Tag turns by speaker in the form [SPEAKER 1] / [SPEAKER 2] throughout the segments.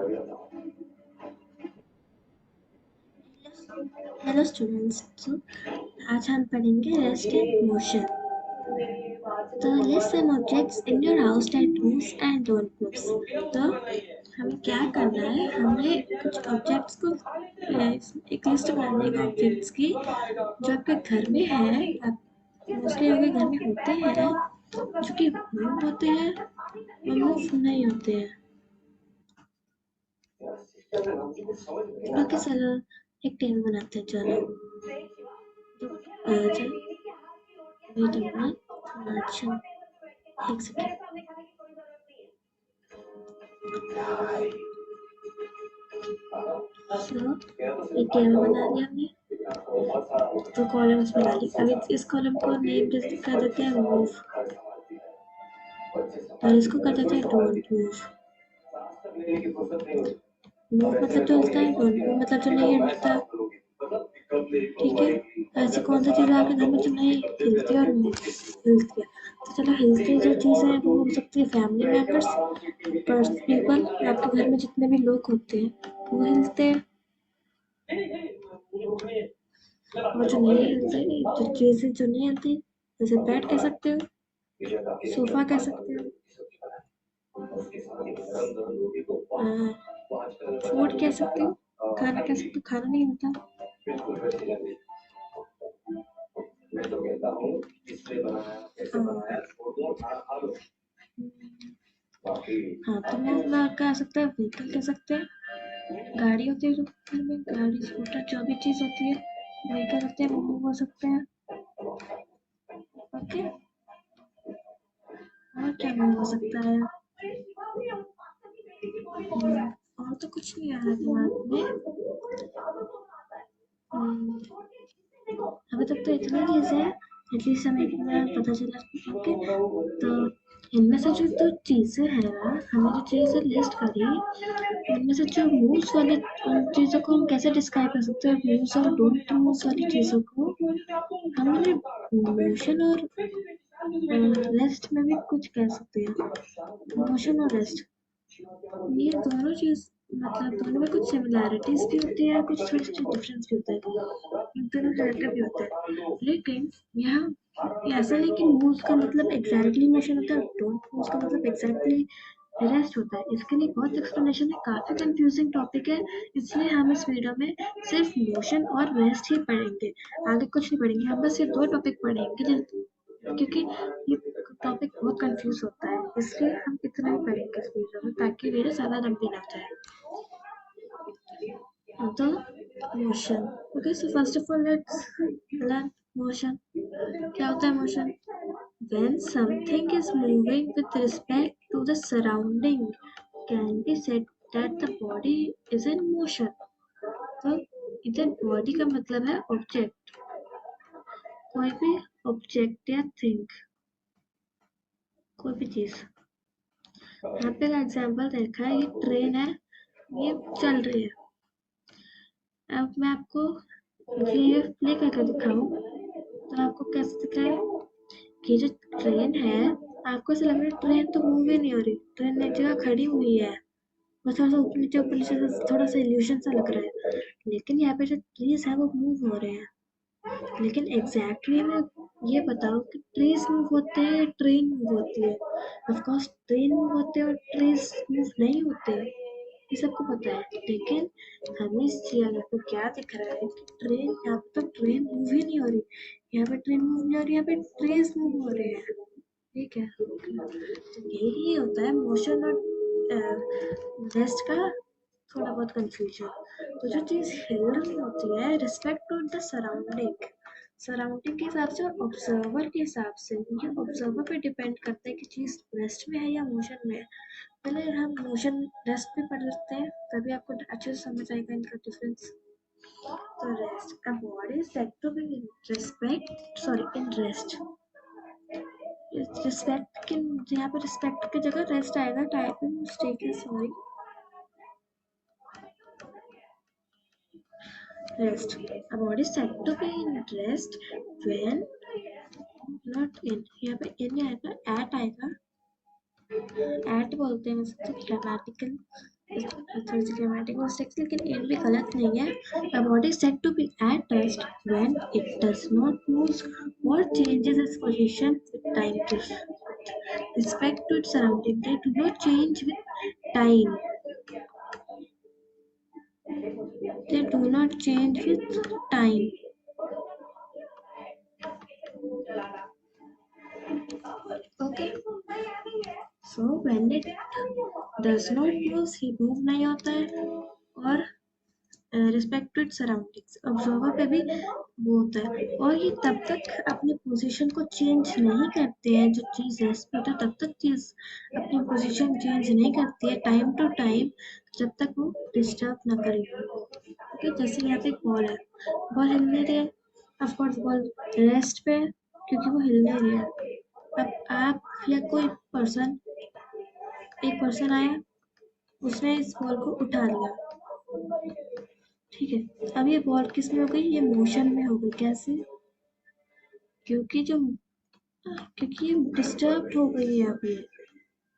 [SPEAKER 1] Hello students, तो आज हम पढ़ेंगे रेस्ट इन मोशन। तो list some objects in your house that moves and don't moves. तो हमें क्या करना है, हमें कुछ ऑब्जेक्ट्स को एक लिस्ट बनानी है ऑब्जेक्ट्स की जो आपके घर में है, आप मोस्टली आपके घर में होते हैं, जो कि मूव होते हैं और मूव नहीं होते हैं। ओके चलो एक टेबल बनाते हैं। चलो तो वेट अ मिनट, अच्छा एक सेकेंड। एक टेबल बना लिया हमने, तो कॉलम्स बना ली। अभी इस कॉलम को नेम कर देते हैं मूव और इसको कर देते हैं डोंट मूव। मूव मतलब जो हिलता है, डोंट मूव मतलब जो नहीं हिलता। ठीक है, ऐसी कौन सी चीज़ है आपके घर में जो नहीं हिलती और हिलती है? तो चलो हिलती जो चीज़ें हैं वो हो सकती है फैमिली मेम्बर्स, पीपल, आपके घर में जितने भी लोग होते हैं वो हिलते हैं। और जो नहीं हिलते, जो चीज़ें जो नहीं हिलती, जैसे बेड कह सकते हो, सोफा कह सकते हो, फूड कह सकते हो, खाना कह सकते हो, खाना नहीं हिलता। हाँ तो मूव कह सकते हैं, व्हीकल कह सकते हैं, गाड़ी होती है जो घर में, गाड़ी स्कूटर जो भी चीज़ होती है वही कह सकते हैं, वो मूव हो सकते हैं। ओके, और क्या मूव हो सकता है? और तो कुछ नहीं आ रहा दिमाग में। अभी तक तो इतनी चीज़ है, एटलीस्ट हमें इतना पता चला। ओके, तो इनमें से जो दो चीज़ें हैं ना, हमने जो चीज़ें लिस्ट करी, उनमें से जो मूव्स वाली चीज़ों को हम कैसे डिस्क्राइब कर सकते हैं? मूव्स और डोंट मूव्स वाली चीज़ों को हमने मोशन और रेस्ट में भी कुछ कह सकते हैं। मोशन और रेस्ट, ये दोनों चीज़ मतलब दोनों में कुछ सिमिलैरिटीज भी होती है, कुछ थोड़ी सी डिफरेंस भी होता है, दोनों रिलेटिव भी होता है। लेकिन यहाँ ऐसा नहीं कि मूव्स का मतलब एग्जैक्टली मोशन होता है, डोंट मूव्स का मतलब एग्जैक्टली रेस्ट होता है। इसके लिए बहुत एक्सप्लेनेशन है, काफी कंफ्यूजिंग टॉपिक है, इसलिए हम इस वीडियो में सिर्फ मोशन और रेस्ट ही पढ़ेंगे, आगे कुछ नहीं पढ़ेंगे। हम बस ये दो टॉपिक पढ़ेंगे क्योंकि ये टॉपिक बहुत कंफ्यूज होता है, इसलिए हम इतना ही पढ़ेंगे इस वीडियो में ताकि वीडियो ज़्यादा लंबी ना जाए। तो motion, okay, so first of all let's learn motion. क्या होता है motion? When something is moving with respect to the surrounding, can be said that the body is in motion. तो इधर बॉडी का मतलब है ऑब्जेक्ट, कोई भी ऑब्जेक्ट या थिंग, कोई भी चीज। यहाँ पे का एग्जाम्पल देखा है, ये ट्रेन है, ये चल रही है। अब मैं आपको ये प्ले करके दिखाऊं तो आपको कैसे दिख रहा है कि जो ट्रेन है, आपको ऐसा लग रहा है ट्रेन तो मूव ही नहीं हो रही, ट्रेन एक जगह खड़ी हुई है, बस थोड़ा सा ऊपर नीचे थोड़ा सा इल्यूशन सा लग रहा है। लेकिन यहाँ पे जो ट्रीज है वो मूव हो रहे हैं। लेकिन एग्जैक्टली में ये बताओ कि ट्रीज मूव होते हैं या ट्रेन मूव होती है? ऑफ कोर्स ट्रेन मूव होते हैं और ट्रीज मूव नहीं होते, ये सबको पता है। लेकिन हमें इस जगह पे क्या दिख रहा है कि ट्रेन, यहाँ पे तो ट्रेन मूव ही नहीं हो रही, यहाँ पे ट्रेन मूव नहीं हो रही, यहाँ पे ट्रीज मूव हो रहे हैं। ठीक है, तो यही होता है मोशन और रेस्ट का थोड़ा बहुत कंफ्यूजन। तो जो चीज़ हिल रही होती है, respect to the surrounding, surrounding के हिसाब से और ऑब्जर्वर के हिसाब से, ये ऑब्जर्वर पे डिपेंड करता है कि चीज़ रेस्ट में है या मोशन में है। पहले हम मोशन रेस्ट पे पढ़ लेते हैं, तभी आपको अच्छे से समझ आएगा इनका डिफरेंस। तो rest, a body is said to be in respect, sorry in rest. Respect के यहाँ पे रिस्पेक्ट की जगह रेस्ट आएगा, टाइपिंग मिस्टेक है, sorry. Rest, a body is said to be in rest when not in, यहाँ पे in आएगा, at आएगा, at बोलते हैं वैसे तो grammatical ग्रामेटिकल मिस्टेक्स, लेकिन ये भी गलत नहीं है. A body is said to be at rest when it does not move or changes its position with time. With respect to its surrounding, they do not change with time. They do not change with time. Okay. So when it does not move, he move नहीं होता है. और respect to its surroundings, observer पे भी वो होता है. और ये तब तक अपनी पोजीशन को चेंज नहीं करते हैं, जो चीज़ रेस्ट पे होता है तब तक चीज़ अपनी पोजीशन चेंज नहीं करती है टाइम टू टाइम, जब तक वो डिस्टर्ब ना करे. ओके, जैसे यहाँ पे एक बॉल है, बॉल हिल नहीं रही है, ऑफकोर्स बॉल रेस्ट पे है क्योंकि वो हिल नहीं रही है. अब आप या कोई पर्सन, एक पर्सन आया, उसने इस बॉल को उठा लिया. ठीक है, अब ये बॉल किस में हो गई, ये मोशन में हो गई. कैसे? क्योंकि ये डिस्टर्ब हो गई है. अभी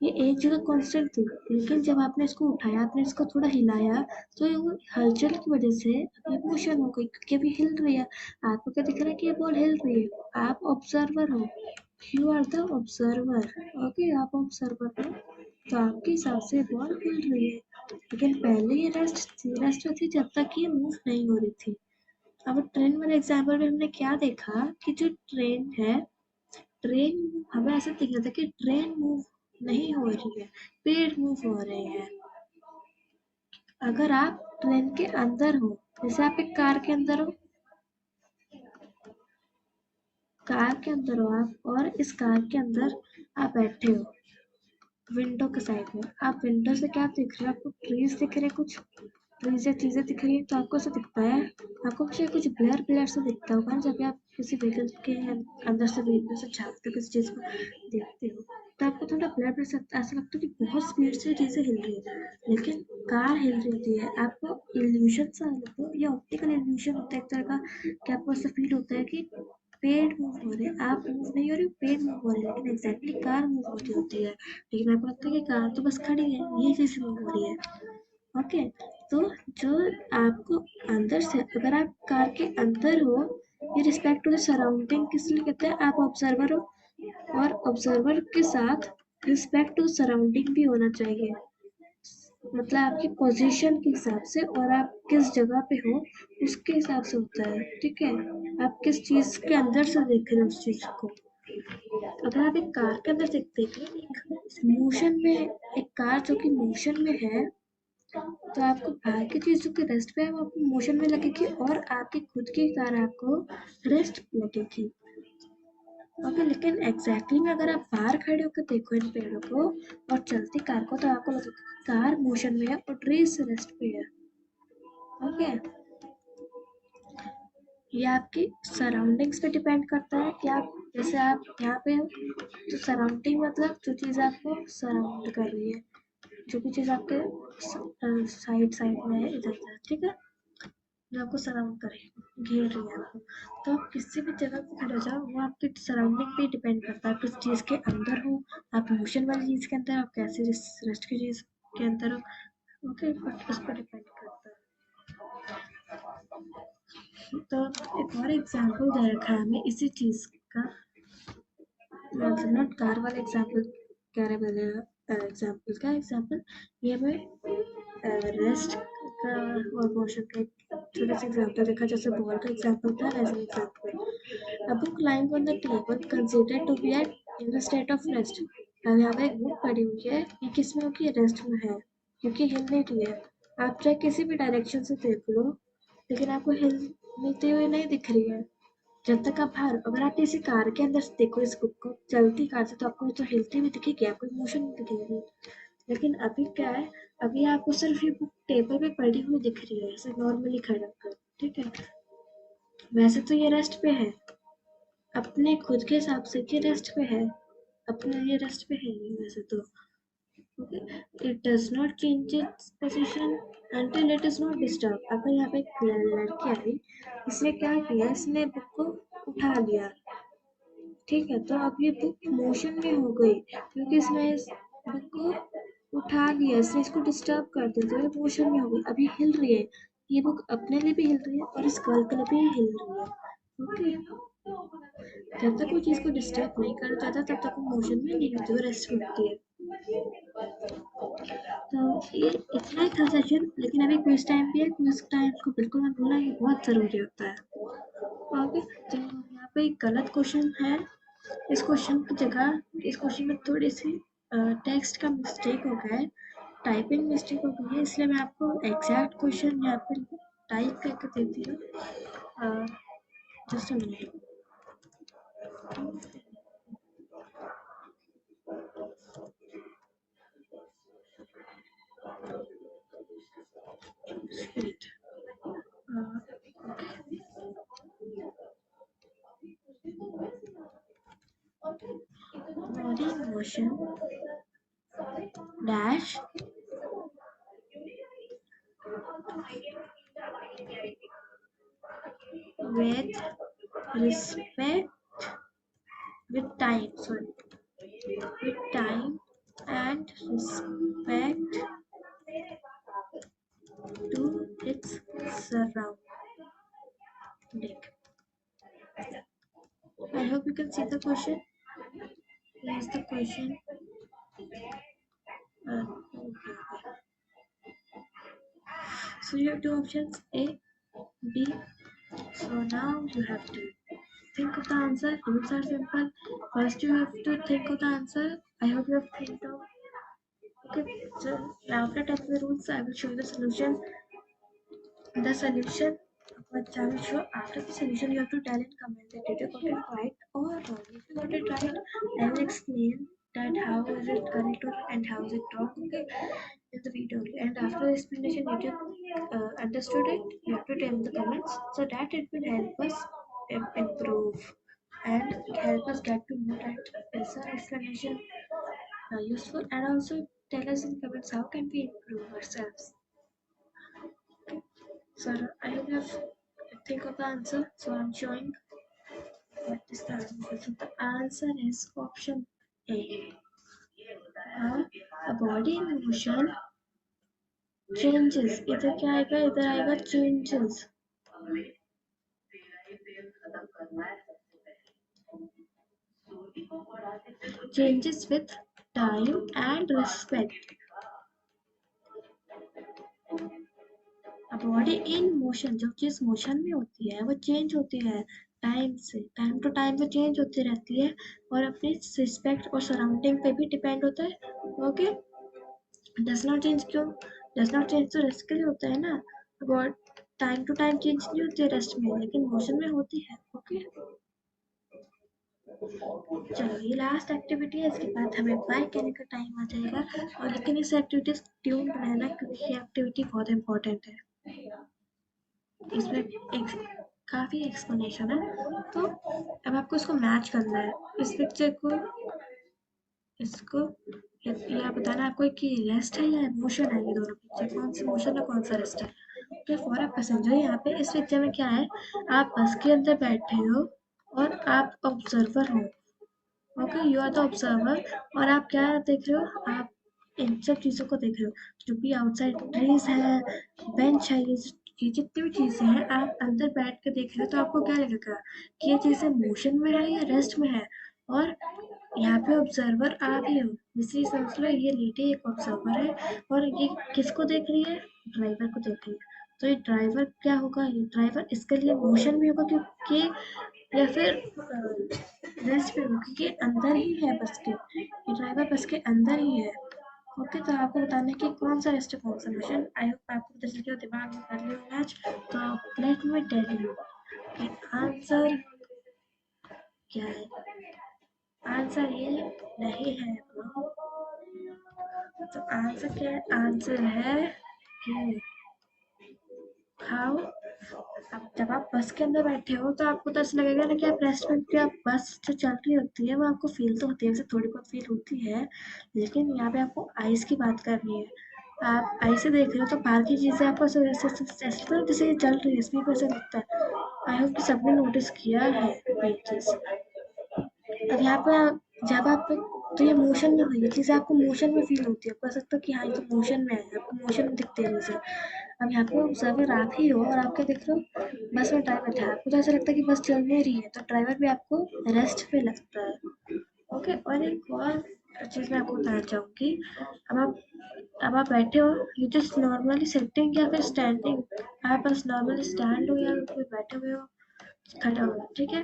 [SPEAKER 1] ये एक जगह कांस्टेंट थी, लेकिन जब आपने इसको उठाया, आपने इसको थोड़ा हिलाया, तो ये वो हलचल की वजह से अभी मोशन हो गई, क्योंकि अभी हिल रही है. आपको क्या दिख रहा है कि ये बॉल हिल रही है. आप ऑब्जर्वर हो, you are the observer. Okay, आप ऑब्जर्वर हो, तो आपके हिसाब से बॉल हिल रही है. लेकिन पहले ये रेस्ट थी जब तक ये मूव नहीं हो रही थी. अब ट्रेन वाले एग्जाम्पल में हमने क्या देखा कि जो ट्रेन है, ट्रेन हमें ऐसा दिख रहा था कि ट्रेन मूव नहीं हो रही है, पेड़ मूव हो रहे हैं. अगर आप ट्रेन के अंदर हो, जैसे आप एक कार के अंदर हो, आप, और इस कार के अंदर आप बैठे हो विंडो के साइड में. आप विंडो से क्या दिख रहे हो, आपको ट्रीज दिख रहे हैं, कुछ ट्रीज या चीजें दिख रही है, तो आपको ऐसा दिखता है, आपको शायद कुछ ब्लर ब्लर से दिखता होगा ना, जब आप किसी व्हीकल के अंदर से विंडो से झांकते हो, किसी चीज को देखते हो, तो आपको थोड़ा ब्लर ब्लर ऐसा लगता है कि बहुत स्पीड से चीजें हिल रही है. लेकिन कार हिल रही होती है, आपको इल्यूशन सा लगता है, या ऑप्टिकल इल्यूशन होता है एक तरह का, कि आपको ऐसा फील होता है कि पेड़ मूव हो रहे हैं, आप मूव नहीं हो रहे, पेड़ मूव हो रहे हैं, लेकिन एग्जैक्टली कार मूव हो रही होती है. लेकिन आपको लगता है कि कार तो बस खड़ी है, ये चीज मूव हो रही है. ओके, तो जो आपको अंदर से, अगर आप कार के अंदर हो, ये रिस्पेक्ट टू द सराउंडिंग किस लिए कहते हैं, आप ऑब्जर्वर हो, और ऑब्जर्वर के साथ रिस्पेक्ट टू सराउंडिंग भी होना चाहिए. मतलब आपकी पोजीशन के हिसाब से, और आप किस जगह पे हो उसके हिसाब से होता है. ठीक है, आप किस चीज के अंदर से देख रहे हो उस चीज को. अगर आप एक कार के अंदर देखते हैं, एक मोशन में, एक कार जो कि मोशन में है, तो आपको बाहर की चीज जो कि रेस्ट पे है वो आपको मोशन में लगेगी, और आपकी खुद की कार आपको रेस्ट लगेगी. ओके, लेकिन एग्जैक्टली में अगर आप बाहर खड़े होकर देखो इन पेड़ों को और चलती कार को, तो आपको लगेगा कार मोशन में है और ट्रीज रेस्ट पे है. ओके, ये आपकी सराउंडिंग्स पे डिपेंड करता है कि आप, जैसे आप यहाँ पे हो, तो सराउंडिंग मतलब जो चीज़ आपको सराउंड कर रही है, जो भी चीज़ आपके साइड साइड में है, इधर उधर. ठीक है, जो आपको सराउंड करे, घेर रही है आपको, तो आप किसी भी जगह पे खड़े हो जाओ, वो आपके सराउंडिंग पे डिपेंड करता है. आप किस चीज़ के अंदर हो, आप मोशन वाली चीज़ के अंदर, आप कैसे रेस्ट की चीज़ के अंदर हो. ओके, बट उस पर डिपेंड करता है. तो एक और एग्जाम्पल दे रखा है हमें इसी चीज़ का, मतलब नॉट कार वाला एग्जाम्पल, कह रहे वाले एग्जाम्पल का एग्जाम्पल, ये हमें रेस्ट का और मोशन का एक छोटा सा एग्जाम्पल देखा, जैसे बॉल का एग्जाम्पल था, वैसे example. A book lying on the table considered to be in a state of rest. अब यहाँ पे एक बुक पड़ी हुई है, ये किस में होगी, रेस्ट में है, क्योंकि हिल नहीं रही है. आप चाहे किसी भी डायरेक्शन से देख लो, लेकिन आपको हिलती हुई नहीं दिख रही है. जब तक आप बाहर, अगर आप किसी कार के अंदर से देखो इस बुक को, चलती कार से, तो आपको तो हिलती हुई दिखेगी, आपको मोशन नहीं दिखेगी. लेकिन अभी क्या है, अभी आपको सिर्फ ये बुक टेबल पे पड़ी हुई दिख रही है, ऐसे नॉर्मली खड़ा कर. ठीक है, वैसे तो ये रेस्ट पे है, अपने खुद के हिसाब से कि रेस्ट पे है, अपने ये रेस्ट पे है नहीं वैसे तो. Okay, it does not change its position until it is not disturbed. अगर यहाँ पे एक लड़की आई, इसने क्या किया, इसने बुक को उठा लिया. ठीक है, तो अब ये बुक मोशन में हो गई, क्योंकि इसने इस बुक को उठा लिया, इसने इसको डिस्टर्ब कर दिया तो ये मोशन में हो गई, अभी हिल रही है, ये बुक अपने लिए भी हिल रही है और इस गर्ल के लिए भी हिल रही है। ओके, जब तक वो चीज को डिस्टर्ब नहीं करा जाता तब तक वो मोशन में नहीं होती, वो रेस्ट में होती है। तो ये इतना ही था सेशन, लेकिन अभी क्विज टाइम भी है, क्विज टाइम को बिल्कुल मत भूलना, ये बहुत जरूरी होता है। ओके, तो यहाँ पे एक गलत क्वेश्चन है, इस क्वेश्चन की जगह इस क्वेश्चन में थोड़ी सी टेक्स्ट का मिस्टेक हो गया है, टाइपिंग मिस्टेक हो गई है, इसलिए मैं आपको एग्जैक्ट क्वेश्चन यहाँ पे टाइप करके देती हूँ। Just a minute. Body motion dash with respect with time, with time and respect to its surrounding. I hope you can see the question. Here's the question. Okay. So you have two options, A, B. So now you have to think of the answer. Rules are simple. First you have to think of the answer. I hope you have think of. Okay, so after telling the rules, I will show you the solution. The solution, but I will show after the solution. You have to tell in comment that did you got it right or wrong. If you got it right, I will explain that how is it correct or and how is it wrong. Okay, in the video. And after the explanation, if you understood it, you have to tell in the comments so that it will help us improve and help us get to know that is our explanation useful, and also tell us in comments how can we improve ourselves. So I hope you have think of the answer. So I'm showing what is the answer. So the answer is option A. A body in motion changes. इधर क्या आएगा? इधर आएगा changes. Changes with time and respect. Body in motion, जो चीज motion में होती है वो चेंज होती है टाइम से, टाइम टू टाइम में चेंज होती रहती है और अपनी रिस्पेक्ट और सराउंडिंग पे भी डिपेंड होता है। ओके, डज नॉट चेंज, क्यों डज नॉट चेंज? तो रेस्ट के लिए होता है ना, but time to time change नहीं होती है रेस्ट में, लेकिन मोशन में होती है। ओके, चलो ये लास्ट एक्टिविटी है, इसके बाद हमें बाय कहने का टाइम आ जाएगा, और लेकिन इस एक्टिविटी ट्यून रहना क्योंकि ये एक्टिविटी बहुत इंपॉर्टेंट है, इसमें एक काफी एक्सप्लेनेशन है। तो अब आपको इसको मैच करना है, इस पिक्चर को इसको ये आप बताना आपको कि रेस्ट है या मोशन है, ये दोनों पिक्चर कौन सी मोशन है कौन सा रेस्ट है। तो फॉर अ पैसेंजर, यहाँ पे इस पिक्चर में क्या है, आप बस के अंदर बैठे हो और आप ऑब्जर्वर हो। Okay, you are the observer, और आप क्या देख रहे हो, आप इन सब चीज़ों को देख रहे हो, जो भी आउटसाइड ट्रीज है, बेंच है, ये जितनी भी चीज़ें हैं आप अंदर बैठ के देख रहे हो, तो आपको क्या लगेगा कि ये चीज़ें मोशन में है या रेस्ट में है, और यहाँ पे ऑब्जर्वर आप ही हो। जैसे समझ लो ये लेडी एक ऑब्जर्वर है और ये किसको देख रही है, ड्राइवर को देख रही है। तो ये ड्राइवर क्या होगा, ये ड्राइवर इसके लिए मोशन भी होगा क्योंकि, या फिर रेस्ट पे होगा क्योंकि अंदर ही है बस के, ये ड्राइवर बस के अंदर ही है। ओके, तो आपको बताना है कि कौन सा रेस्ट है कौन सा मोशन। आई होप आपको पता चल गया, दिमाग में कर लियो मैच। तो लेट मी टेल यू कि आंसर क्या है। आंसर ये नहीं है ब्रो, तो आंसर क्या है, आंसर है कि हाउ। अब जब आप बस के अंदर बैठे हो तो आपको तो ऐसा लगेगा ना कि आप रेस्ट में, क्योंकि आप बस जो चल रही होती है वो आपको फील तो होती है, वैसे थोड़ी बहुत फील होती है, लेकिन यहाँ पे आपको आइस की बात करनी है। आप आई से देख रहे हो तो बाहर की चीज़ें आपको ऐसे जैसे ये चल रही है, इसमें भी ऐसा लगता है। आई होप कि सबने नोटिस किया है ये चीज़। अब यहाँ पे जब आप तो ये मोशन में हुई, ये चीज़ें आपको मोशन में फील होती है, आपको ऐसा लगता है कि हाँ ये तो मोशन में है, आपको मोशन में दिखते हैं चीज़ें। अब यहाँ पे ऑब्जर्वर आप ही हो और आप क्या देख रहे हो, बस में ड्राइवर है, आपको तो ऐसा लगता है कि बस चल नहीं रही है, तो ड्राइवर भी आपको रेस्ट पे लगता है। ओके, और एक और चीज़ मैं आपको बताना चाहूँगी। अब आप अब आप बैठे हो, यू जस्ट नॉर्मली सिटिंग या फिर स्टैंडिंग, आप बस नॉर्मली स्टैंड हो या फिर बैठे हुए हो, खड़े हो, ठीक है।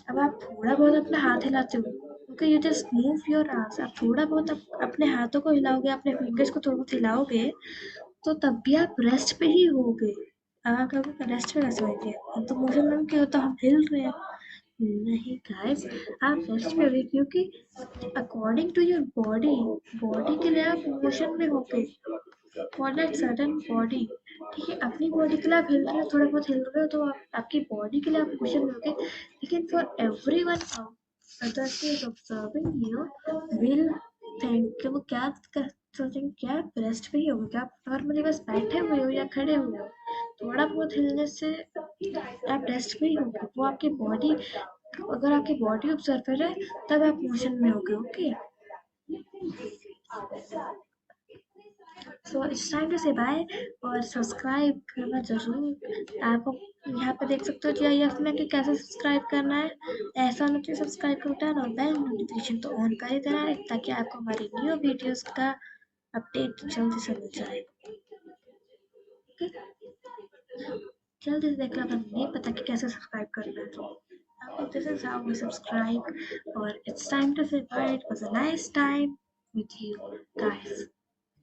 [SPEAKER 1] अब आप थोड़ा बहुत अपना हाथ हिलाते हो, okay, you just move your arms, आप थोड़ा बहुत अपने हाथों को हिलाओगे, अपने फिंगर्स को थोड़ा बहुत हिलाओगे, तो तब भी आप रेस्ट पे ही होगे। अब आप कहोगे रेस्ट पे कैसे होंगे, हम तो मोशन में क्या होता, हम हिल रहे हैं। नहीं गाइस, आप रेस्ट पे होगे क्योंकि according to your body, body के लिए आप मोशन में होगे, फॉर दैट सर्टेन बॉडी, ठीक है। अपनी बॉडी के लिए आप हिल रहे हो, थोड़ा बहुत हिल रहे हो, तो आपकी बॉडी के लिए आप मोशन में होगे, लेकिन for every one other is observing you will think कि वो क्या सोचेंगे, क्या आप रेस्ट पे ही होगे, क्या आप नॉर्मली बस बैठे हुए हो या खड़े हुए हो, थोड़ा बहुत हिलने से आप रेस्ट पे ही होगे। वो आपकी बॉडी, अगर आपकी बॉडी ऑब्जर्वर है तब आप मोशन में होगे, okay. So it's time to say bye, और सब्सक्राइब करना जरूर। आप यहाँ पे देख सकते हो GIF में कि कैसे सब्सक्राइब करना है, ऐसा होना चाहिए सब्सक्राइब का बटन और बेल नोटिफिकेशन तो ऑन कर ही देना है, ताकि आपको हमारी न्यू वीडियोस का अपडेट जल्दी से मिल जाए, ओके। जल्दी से देख लो, अगर नहीं पता कि कैसे सब्सक्राइब करना है तो आपको this is how we subscribe, और it's time to say bye, it was a nice time with you guys.